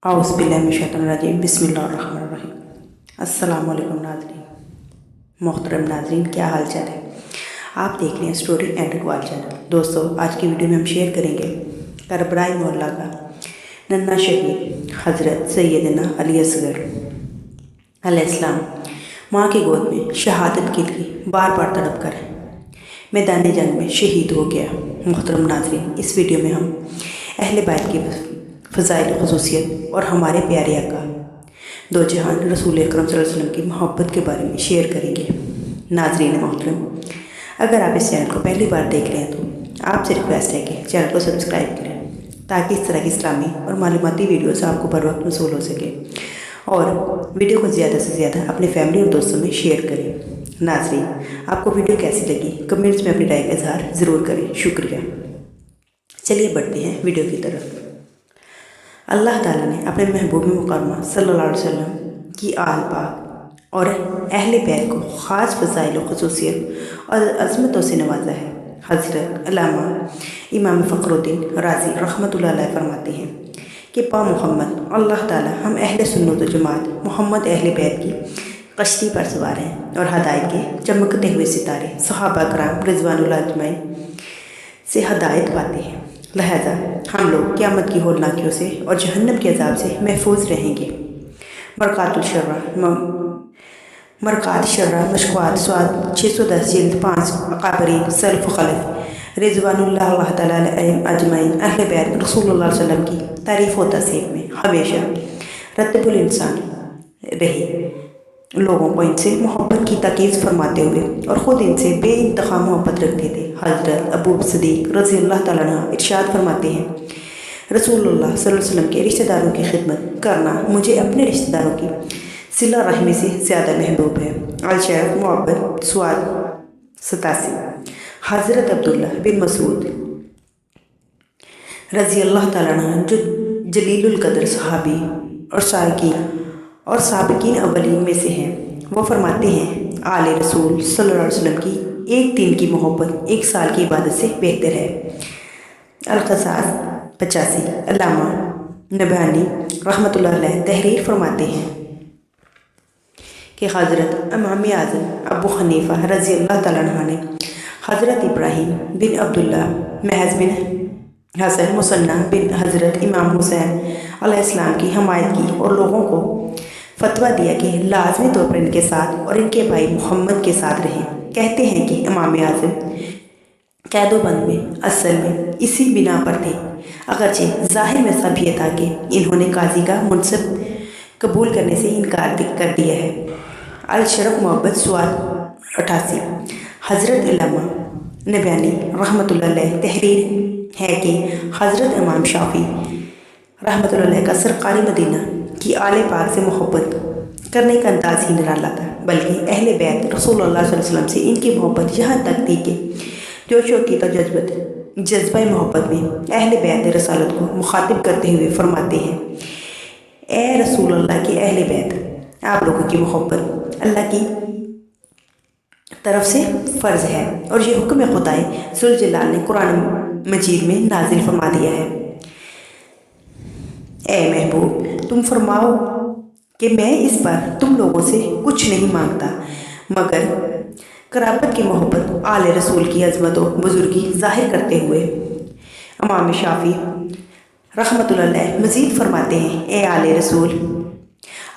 औज़ुबिल्लाहिमिनश्शैतानिर्रजीम बिस्मिल्लाहिर्रहमानिर्रहीम। अस्सलाम वालेकुम नाज़रीन, मोहतरम नाज़रीन, क्या हाल चाल है। आप देख रहे हैं स्टोरी एंड इकबाल चैनल। दोस्तों, आज की वीडियो में हम शेयर करेंगे करबला मोहल्ला का नन्हा शहीद हज़रत सैयदना अली असगर अलैहिस्सलाम माँ की गोद में शहादत के लिए बार बार तड़प कर मैदान जंग में शहीद हो गया। मोहतरम नाज़रीन, इस वीडियो में हम अहले बैत की फ़ज़ाइल ख़ुसूसियत और हमारे प्यारे आका दो जहान रसूल अकरम सल्लल्लाहु अलैहि वसल्लम की मोहब्बत के बारे में शेयर करेंगे। नाज़रीन मोहतरम, अगर आप इस चैनल को पहली बार देख रहे हैं तो आपसे रिक्वेस्ट है कि चैनल को सब्सक्राइब करें ताकि इस तरह की इस्लामी और मालूमाती वीडियोस आपको बर वक्त मौसूल हो सके, और वीडियो को ज़्यादा से ज़्यादा अपने फैमिली और दोस्तों में शेयर करें। नाज़रीन, आपको वीडियो कैसी लगी कमेंट्स में अपनी राय का इजहार ज़रूर करें। शुक्रिया। चलिए बढ़ते हैं वीडियो की तरफ। अल्लाह ताला ने अपने महबूब मुकर्रमा सल्लल्लाहु अलैहि वसल्लम की आल पाक और अहले बैत को ख़ास फ़ज़ाइल ख़ुसूसियत और अज़मतों से नवाजा है। हज़रत अल्लामा इमाम फ़खरुद्दीन राज़ी रहमतुल्लाह अलैह फरमाते हैं कि पा मोहम्मद अल्लाह ताला हम अहले सुन्नत व जमात मोहम्मद अहले बैत की कश्ती पर सवार हैं और हदायत के चमकते हुए सितारे सहाबा कराम रिज़वानुल्लाह अजमईन से हदायत पाते हैं। लिहाजा हम लोग क़यामत की होलनाकियों से और जहन्नम के अज़ाब से महफूज रहेंगे। मरकात शर्रा मशक़ात स्वाद 610 जिल्द 5 अकाबरीन सल्फ़ खलफ़ रिज़वानुल्लाह तआला अलैहिम अजमईन अहले बैत रसूलुल्लाह सल्लल्लाहु अलैहि वसल्लम की तारीफ़ व तसीफ़ में हमेशा रत्बुल इंसान रही। लोगों को इनसे मोहब्बत की ताकीद फरमाते हुए और ख़ुद इनसे बेइंतहा मोहब्बत रखते थे। हज़रत अबू सिद्दीक़ रज़ी अल्लाह तआला अन्हु इरशाद फरमाते हैं, रसूलुल्लाह सल्लल्लाहु अलैहि वसल्लम के रिश्तेदारों की खिदमत करना मुझे अपने रिश्तेदारों की सिला रहमी से ज़्यादा महबूब है। अल-शरफ़ मोहब्बत स्वाद 87। हज़रत अब्दुल्ला बिन मसूद रज़ी अल्लाह तआला अन्हु जो जलीलुल क़द्र सहाबी और साबिकीन अव्वलीन में से हैं, वो फरमाते हैं आले रसूल सल्लल्लाहु अलैहि वसल्लम की एक दिन की मोहब्बत एक साल की इबादत से बेहतर है। अल-क़सास 85। अल्लामा नबहानी रहमतुल्लाह अलैह तहरीर फरमाते हैं कि हज़रत इमाम आज़म अबू हनीफ़ा रज़ी अल्लाह तआला अन्हु ने हज़रत इब्राहीम बिन अब्दुल्ला महज़ बिन हसन मुसन्ना बिन हज़रत इमाम हुसैन अलैहिस्सलाम की हमायत की और लोगों को फतवा दिया कि लाजमी तौर पर इनके साथ और इनके भाई मोहम्मद के साथ रहें। कहते हैं कि इमाम आज़म कैदोबंद में असल में इसी बिना पर थे, अगरचे ज़ाहिर में सब ये था कि इन्होंने काजी का मुनसब कबूल करने से इनकार कर दिया है। अल-शरफ़ मोहब्बत स्वाद 88। हज़रत अल्लामा नबहानी रहमतुल्लाह अलैह तहरीर है कि हज़रत इमाम शाफ़ी रहमतुल्लाह अलैह का सरकारी मदीना कि आले पाक से मोहब्बत करने का अंदाज़ ही निराला था, बल्कि अहले बैत रसूलुल्लाह सल्लल्लाहु अलैहि वसल्लम से इनकी मोहब्बत यहाँ तक थी कि जोशो की तो जज्बा मोहब्बत में अहले बैत रसालत को मुखातिब करते हुए फरमाते हैं, ए रसूलुल्लाह की अहले बैत, आप लोगों की मोहब्बत अल्लाह की तरफ से फ़र्ज़ है और ये हुक्म खुदाए ज़ुल जलाल ने कुरान मजीद में नाजिल फरमा दिया है। ए महबूब, तुम फरमाओ कि मैं इस पर तुम लोगों से कुछ नहीं मांगता मगर कराबत की मोहब्बत आले रसूल की अज़मत व बुज़ुर्गी ज़ाहिर करते हुए। इमाम शाफ़ी रहमतुल्लाह अलैह मज़ीद फरमाते हैं, ए आले रसूल,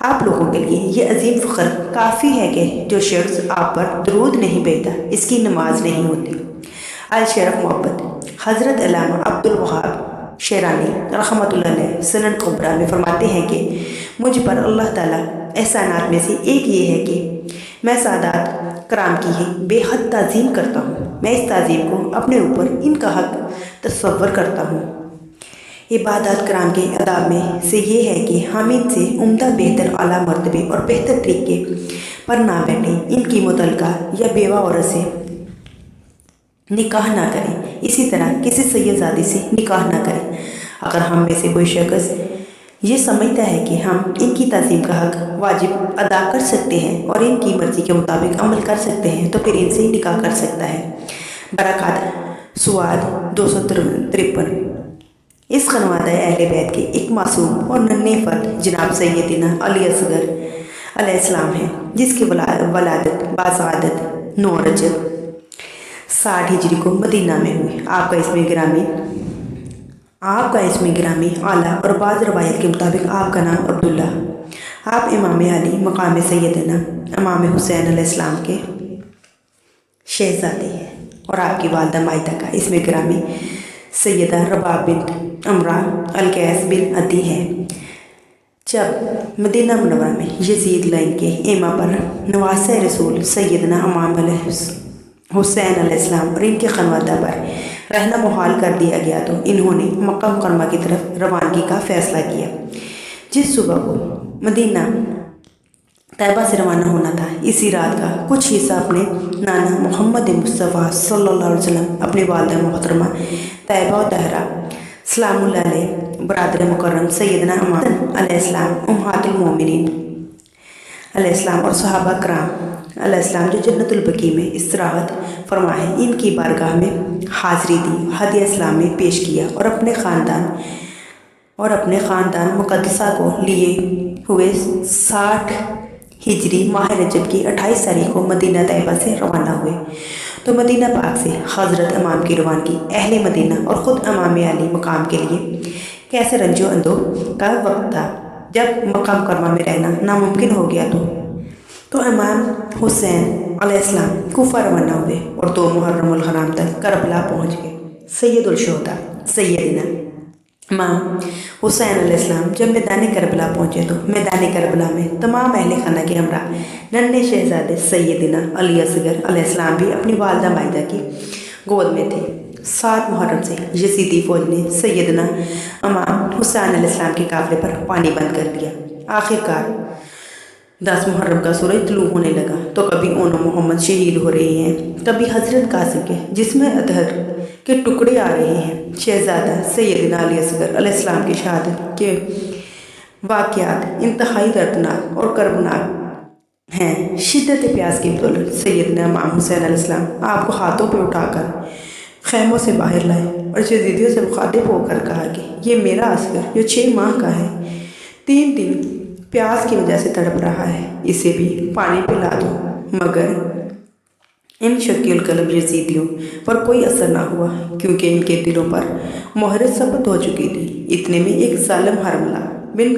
आप लोगों के लिए ये अजीम फ़ख्र काफ़ी है कि जो शख्स आप पर दरूद नहीं भेजता इसकी नमाज नहीं होती। अल-शरफ़ मोहब्बत हज़रत अल्लामा अब्दुल वहाब शेरानी रहमतुल्लाह अलैह सनन कुबरा में फरमाते हैं कि मुझ पर अल्लाह ताला एहसानात में से एक ये है कि मैं सादात कराम की ही बेहद ताज़ीम करता हूँ। मैं इस ताज़ीम को अपने ऊपर इनका हक़ तस्वर करता हूँ। इबादत कराम के अदाब में से ये है कि हम इनसे उम्दा बेहतर आला मर्तबे और बेहतर तरीके पर ना बैठें, इनकी मुतलका या बेवा औरत से निकाह ना करें, इसी तरह किसी सैयदजादी से निकाह ना करें। अगर हम में से कोई शख्स ये समझता है कि हम इनकी ताज़ीम का हक़ वाजिब अदा कर सकते हैं और इनकी मर्ज़ी के मुताबिक अमल कर सकते हैं तो फिर इनसे निकाह कर सकता है। बरक़ात स्वाद 253। इस खनवादा अहले बैत के एक मासूम और नन्हे फर्द जनाब सैयदना अली असगर अलैहिस्सलाम हैं, जिसकी वलादत बाज़ादत 9 रजब 60 हिजरी को मदीना में हुई। आपका इसमें गिरामी आला और बाज़ रवायत के मुताबिक आपका नाम अब्दुल्ला। आप इमाम अली मकाम सैयदना इमाम हुसैन अलैहिस्सलाम के शहज़ादे हैं और आपकी वालदा माइदा का इसमें गिरामी सैयदा रबाब बिन अमरा अलकैस बिन अदी है। जब मदीना मुनव्वरा में यजीद लाइन के इमा पर नवासे रसूल सैयदना इमाम हुसैन अलैहिस्सलाम और इनके खनवादा पर रहना मुहाल कर दिया गया तो इन्होंने मक्का मुकरमा की तरफ रवानगी का फ़ैसला किया। जिस सुबह को मदीना तैयबा से रवाना होना था, इसी रात का कुछ हिस्सा अपने नाना मोहम्मद मुस्तफ़ा सल्लल्लाहु अलैहि वसल्लम, अपनी वालिदा मोहतरमा तैयबा और तहरा सलामुल्लाह अलैह, बरादर मुकर्रम सैयदना अमान अलैहिस्सलाम, उम्महातुल मोमिनीन अलैहिस्सलाम और सहाबा कराम अलैहिस्सलाम जो जन्नतुल बकी में इस्तराहत फरमा है, इनकी बारगाह में हाज़िरी दी, हदिया इस्लाम में पेश किया और अपने ख़ानदान मुक़द्दसा को लिए हुए 60 हिजरी माह रजब की 28 तारीख को मदीना तैयबा से रवाना हुए। तो मदीना पाक से हज़रत इमाम की रवानगी अहले मदीना और ख़ुद इमाम अली मकाम के लिए कैसे रंजो अंदो का वक्त था। जब मक्का मुकरमा में रहना नामुमकिन हो गया तो इमाम हुसैन अलैहिस्सलाम कूफा रवाना हुए और 2 मुहर्रमुल हराम तक करबला पहुँच गए। सैयदुल शुहदा सैयदना इमाम हुसैन अलैहिस्सलाम जब मैदान करबला पहुँचे तो मैदान करबला में तमाम अहले खाना के हमरा नन्हे शहजादे सैयदना अली असगर अलैहिस्सलाम भी अपनी वालदा माइदा की गोद में थे। 7 मुहर्रम से यजीदी फौज ने सैयदना इमाम हुसैन अलैहिस्सलाम के काफ़िले पर पानी बंद कर दिया। आखिरकार 10 मुहर्रम का सूरज तुलू होने लगा तो कभी ओनो मोहम्मद शहीद हो रहे हैं, कभी हज़रत कासिम के जिसमें अतहर के टुकड़े आ रहे हैं। शहज़ादा सैयदना अली असगर अलैहिस्सलाम की शहादत के वाक़यात इंतहाई दर्दनाक और कर्बनाक हैं। शिद्दत प्यास की बदौलत सैयदना इमाम हुसैन अलैहिस्सलाम आपको हाथों पर उठाकर खैमों से बाहर लाए और यजीदियों से मुखातिब होकर कहा कि ये मेरा असगर जो 6 माह का है 3 दिन प्यास की वजह से तड़प रहा है, इसे भी पानी पिला दो। मगर इन शकील कलब यजीदियों पर कोई असर ना हुआ, क्योंकि इनके दिलों पर मोहर सबत हो चुकी थी। इतने में एक जालिम हरमला बिन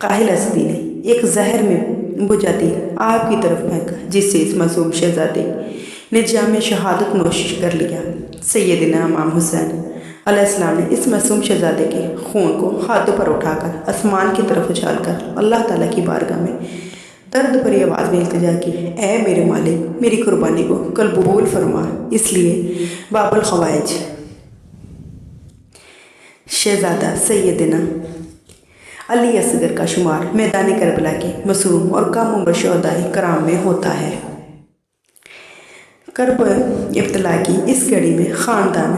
काहिल असदी ने एक जहर में बुझा तीर आग की तरफ फेंका, जिससे इस मासूम शहजादे ने जाम शहादत नोश कर लिया। सैयदना इमाम हुसैन अलैहिस्सलाम ने इस मासूम शहजादे के खून को हाथों पर उठाकर आसमान की तरफ उछालकर अल्लाह ताला की बारगाह में दर्द भरी आवाज़ में इल्तिजा की, ऐ मेरे मालिक, मेरी कुर्बानी को कबूल फरमा। इसलिए बाबुल खवाइज शहजादा सैयदना अली असगर का शुमार मैदान करबला के मसूम और कम उम्र शहदाए कराम में होता है। करब इब्तला की इस घड़ी में ख़ानदान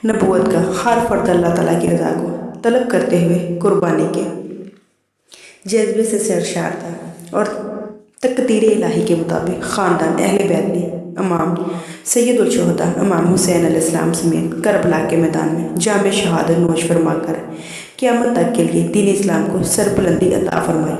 नबूवत का हर फर्द अल्लाह ताला की रज़ा को तलब करते हुए कुर्बानी के जज्बे से सरशार था और तकदीर इलाही के मुताबिक ख़ानदान अहले बैत ने इमाम सैयदुल शुहदा इमाम हुसैन अलैहिस्सलाम समेत करबला के मैदान में जाम शहादत नोश फरमा कर क़यामत तक के लिए दीन इस्लाम को सरबुलंदी अता फरमाई।